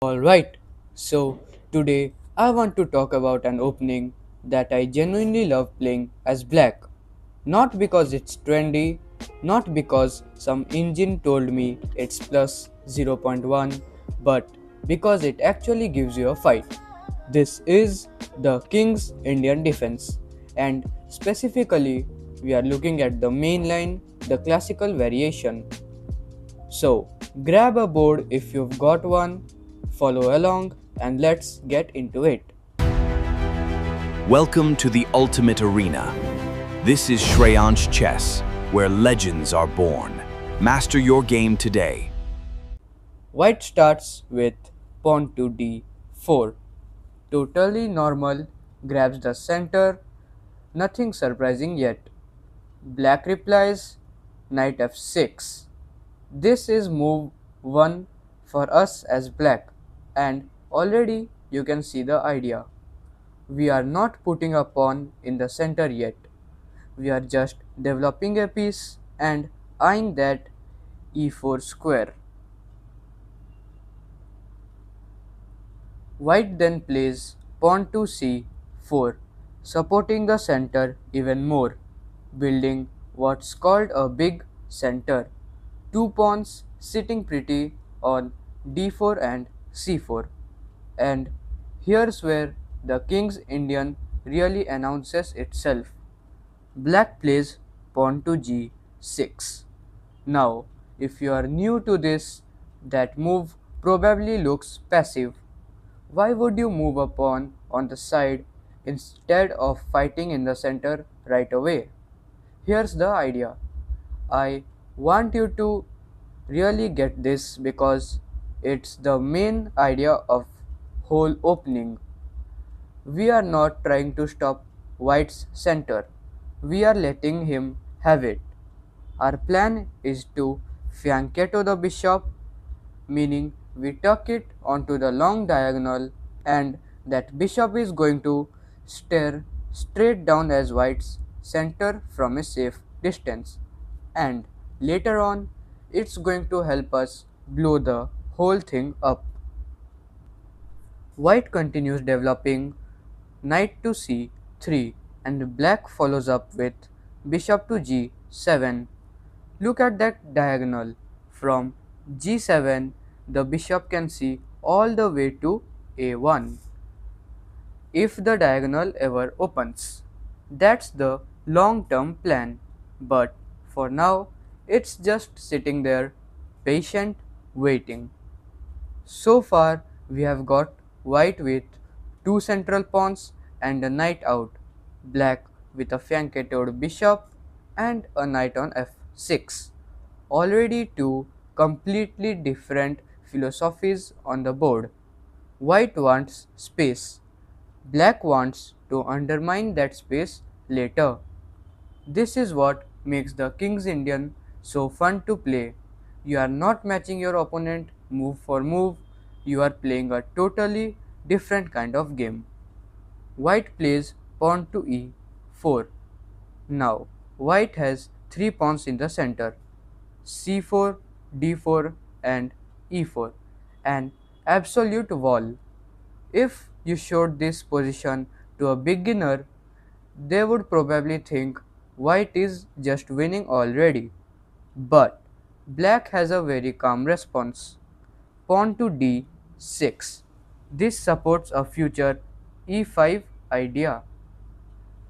Alright, so today I want to talk about an opening that I genuinely love playing as black. Not because it's trendy, not because some engine told me it's plus zero point 0.1, but because it actually gives you a fight. This is the King's Indian Defense, and specifically, we are looking at the main line, the classical variation. So, grab a board if you've got one, follow along, and let's get into it. Welcome to the ultimate arena. This is Shreyansh Chess, where legends are born. Master your game today. White starts with pawn to d4. Totally normal, grabs the center, nothing surprising yet. Black replies, knight f6. This is move 1 for us as black, and already you can see the idea. We are not putting a pawn in the center yet. We are just developing a piece and eyeing that e4 square. White then plays pawn to c4, supporting the center even more, building what's called a big center. Two pawns sitting pretty on d4 and c4. And here's where the King's Indian really announces itself. Black plays pawn to g6. Now, if you are new to this, that move probably looks passive. Why would you move a pawn on the side instead of fighting in the center right away? Here's the idea. I want you to really get this because it's the main idea of whole opening. We are not trying to stop White's center. We are letting him have it. Our plan is to fianchetto the bishop, meaning we tuck it onto the long diagonal, and that bishop is going to stare straight down as White's center from a safe distance. And later on, it's going to help us blow the whole thing up. White continues developing knight to c3, and black follows up with bishop to g7. Look at that diagonal. From g7, the bishop can see all the way to a1 if the diagonal ever opens. That's the long term plan, but for now, it's just sitting there, patient, waiting. So far, we have got white with two central pawns and a knight out, black with a fianchettoed bishop and a knight on f6. Already two completely different philosophies on the board. White wants space, black wants to undermine that space later. This is what makes the King's Indian so fun to play. You are not matching your opponent move for move, you are playing a totally different kind of game. White plays pawn to e4. Now, white has three pawns in the center, c4, d4 and e4, an absolute wall. If you showed this position to a beginner, they would probably think white is just winning already. But black has a very calm response. Pawn to d6. This supports a future e5 idea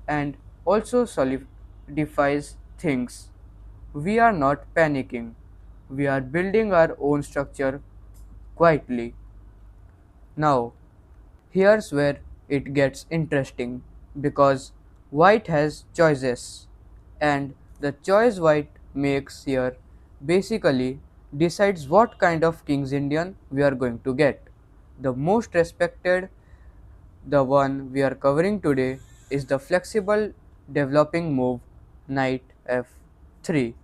and also solidifies things. We are not panicking. We are building our own structure quietly. Now, here's where it gets interesting because white has choices, and the choice white makes here basically decides what kind of King's Indian we are going to get. The most respected, the one we are covering today, is the flexible developing move knight f3.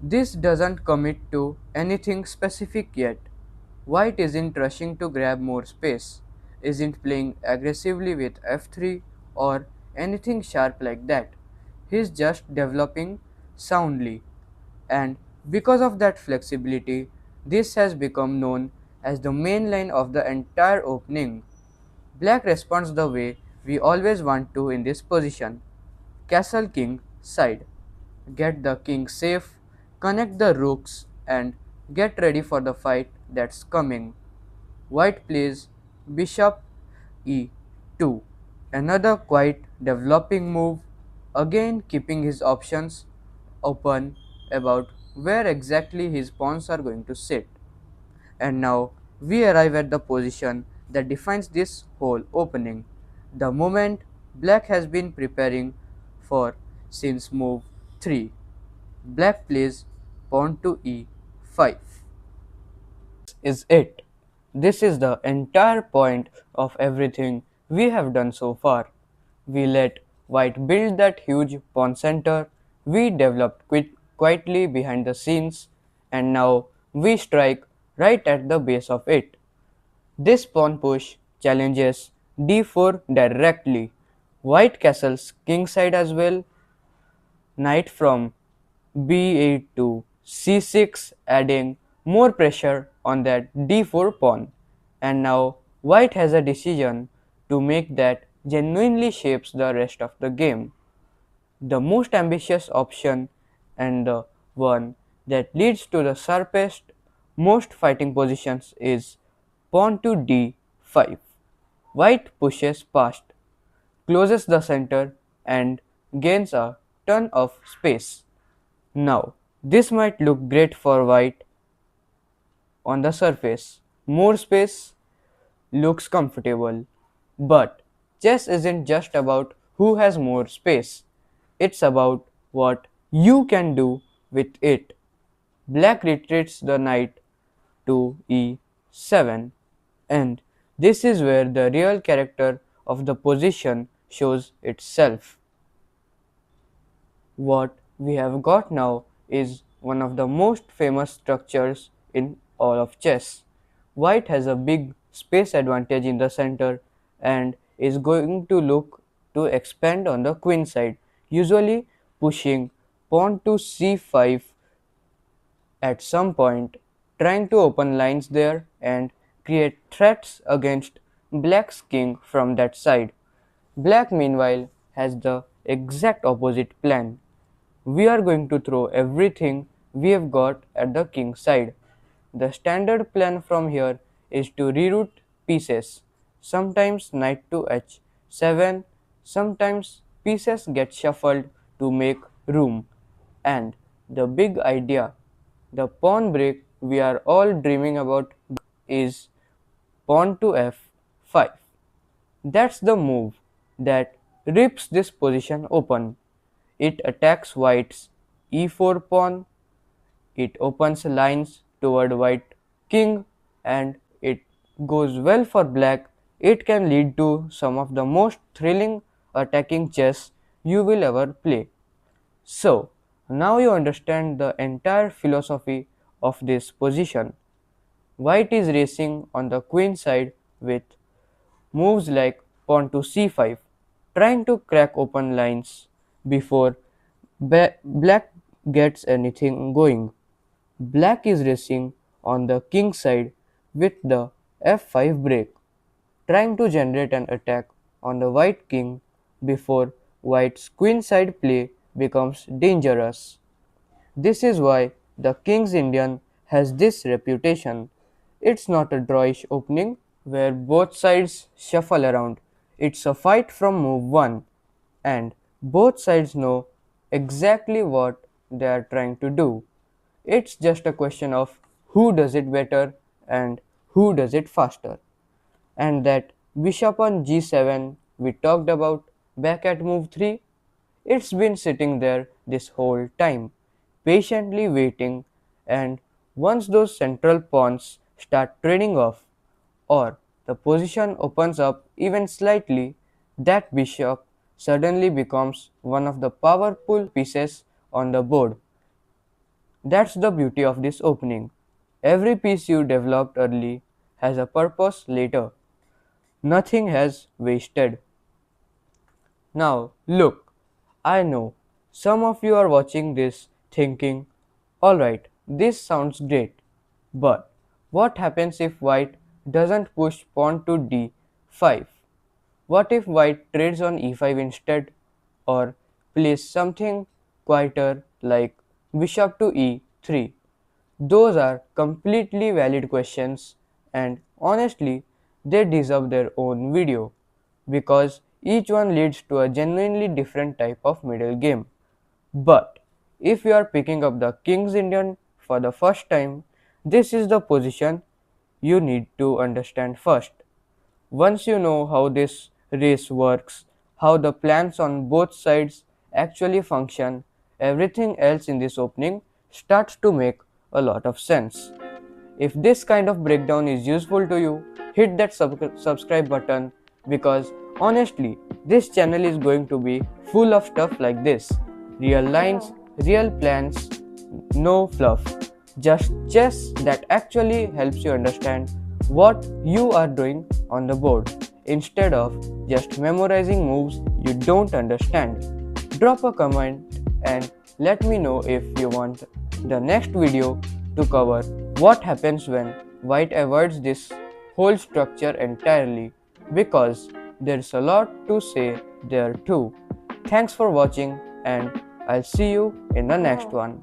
This doesn't commit to anything specific yet. White isn't rushing to grab more space, isn't playing aggressively with f3 or anything sharp like that. He's just developing soundly. And because of that flexibility, this has become known as the main line of the entire opening. Black responds the way we always want to in this position. Castle king side. Get the king safe, connect the rooks, and get ready for the fight that's coming. White plays bishop e2. Another quite developing move, again keeping his options open about where exactly his pawns are going to sit. And now we arrive at the position that defines this whole opening. The moment black has been preparing for since move 3. Black plays pawn to e5. Is it. This is the entire point of everything we have done so far. We let white build that huge pawn center, we developed quietly behind the scenes, and now we strike right at the base of it. This pawn push challenges d4 directly. White castles kingside as well, knight from b8 to c6, adding more pressure on that d4 pawn. And now white has a decision to make that genuinely shapes the rest of the game. The most ambitious option and the one that leads to the sharpest, most fighting positions is pawn to d5. White pushes past, closes the center, and gains a ton of space. Now, this might look great for white on the surface. More space looks comfortable. But chess isn't just about who has more space, it's about what you can do with it. Black retreats the knight to e7, and this is where the real character of the position shows itself. What we have got now is one of the most famous structures in all of chess. White has a big space advantage in the center and is going to look to expand on the queen side, usually pushing pawn to c5 at some point, trying to open lines there and create threats against black's king from that side. Black meanwhile has the exact opposite plan. We are going to throw everything we have got at the king's side. The standard plan from here is to reroute pieces. Sometimes knight to h7, sometimes pieces get shuffled to make room. And the big idea, the pawn break we are all dreaming about is pawn to f5. That's the move that rips this position open. It attacks white's e4 pawn, it opens lines toward white king, and it goes well for black. It can lead to some of the most thrilling attacking chess you will ever play. So, now you understand the entire philosophy of this position. White is racing on the queen side with moves like pawn to c5, trying to crack open lines before black gets anything going. Black is racing on the king side with the f5 break, trying to generate an attack on the white king before white's queen side play becomes dangerous. This is why the King's Indian has this reputation. It's not a drawish opening where both sides shuffle around. It's a fight from move 1, and both sides know exactly what they are trying to do. It's just a question of who does it better and who does it faster. And that bishop on g7 we talked about back at move 3, it's been sitting there this whole time, patiently waiting, and once those central pawns start trading off, or the position opens up even slightly, that bishop suddenly becomes one of the powerful pieces on the board. That's the beauty of this opening. Every piece you developed early has a purpose later. Nothing has wasted. Now, look, I know some of you are watching this thinking, alright, this sounds great, but What happens if white doesn't push pawn to d5? What if white trades on e5 instead, or plays something quieter like bishop to e3? Those are completely valid questions, and honestly, they deserve their own video because each one leads to a genuinely different type of middle game. But if you are picking up the King's Indian for the first time, this is the position you need to understand first. Once you know how this race works, how the plans on both sides actually function, everything else in this opening starts to make a lot of sense. If this kind of breakdown is useful to you, hit that subscribe button because honestly, this channel is going to be full of stuff like this. Real lines, real plans, no fluff. Just chess that actually helps you understand what you are doing on the board instead of just memorizing moves you don't understand. Drop a comment and let me know if you want the next video to cover what happens when white avoids this whole structure entirely because there's a lot to say there too. Thanks for watching and I'll see you in the next one.